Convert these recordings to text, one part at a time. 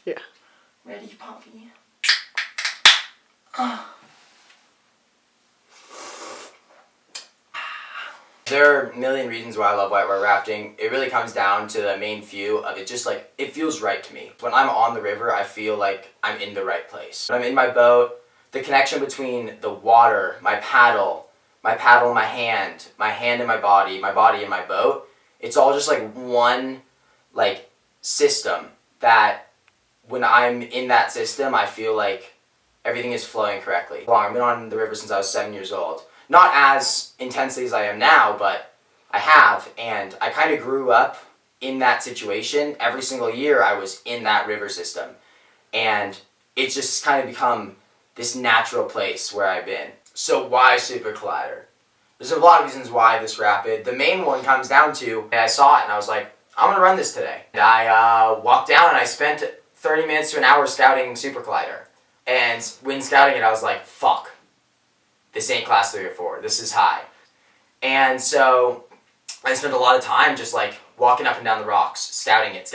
Yeah. Ready, Poppy? There are a million reasons why I love whitewater rafting. It really comes down to the main few of it. Just like, it feels right to me. When I'm on the river, I feel like I'm in the right place. When I'm in my boat, the connection between the water, my paddle in my hand in my body in my boat, it's all just like one like system that when I'm in that system, I feel like everything is flowing correctly. I've been on the river since I was 7 years old. Not as intensely as I am now, but I have, and I kind of grew up in that situation. Every single year I was in that river system, and it's just kind of become this natural place where I've been. So why Supercollider? There's a lot of reasons why this rapid. The main one comes down to, I saw it and I was like, I'm going to run this today. And I walked down and I spent 30 minutes to an hour scouting Supercollider. And when scouting it, I was like, fuck. This ain't class 3 or 4. This is high. And so I spent a lot of time just like walking up and down the rocks, scouting it.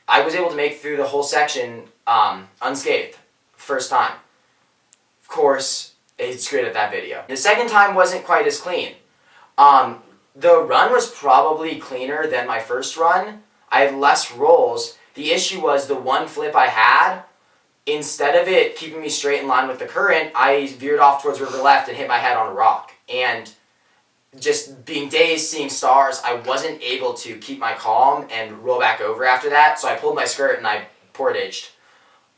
I was able to make it through the whole section unscathed, first time. Of course, it screwed up that video. The second time wasn't quite as clean. The run was probably cleaner than my first run. I had less rolls. The issue was the one flip I had, instead of it keeping me straight in line with the current, I veered off towards river left and hit my head on a rock. And just being dazed, seeing stars, I wasn't able to keep my calm and roll back over after that, so I pulled my skirt and I portaged.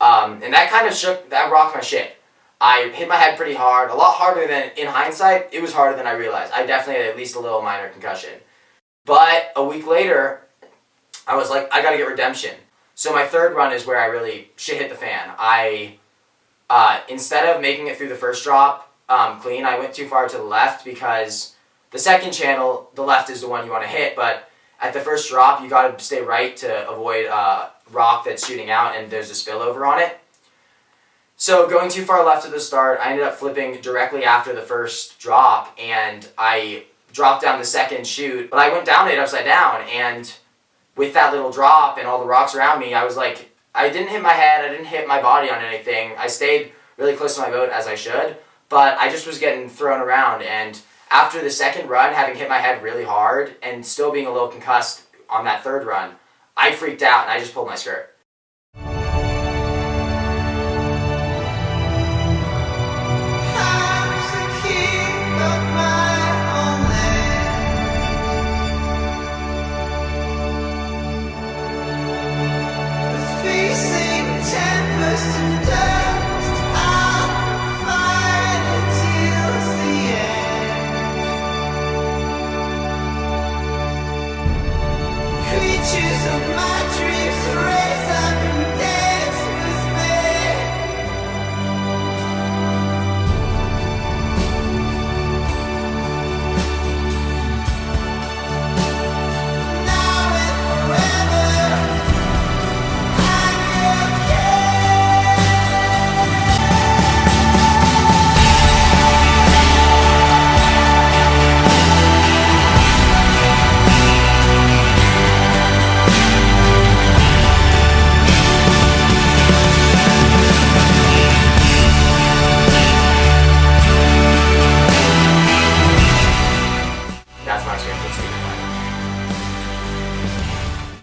And that kind of rocked my shit. I hit my head pretty hard, a lot harder than, in hindsight, it was harder than I realized. I definitely had at least a little minor concussion. But a week later, I was like, I gotta get redemption. So my third run is where I really, shit hit the fan. Instead of making it through the first drop clean, I went too far to the left because the second channel, the left is the one you want to hit, but at the first drop, you gotta stay right to avoid rock that's shooting out and there's a spillover on it. So going too far left at the start, I ended up flipping directly after the first drop, and I dropped down the second chute, but I went down it upside down, and with that little drop and all the rocks around me, I was like, I didn't hit my head, I didn't hit my body on anything. I stayed really close to my boat as I should, but I just was getting thrown around, and after the second run, having hit my head really hard and still being a little concussed on that third run, I freaked out and I just pulled my skirt. Creatures of my dreams raise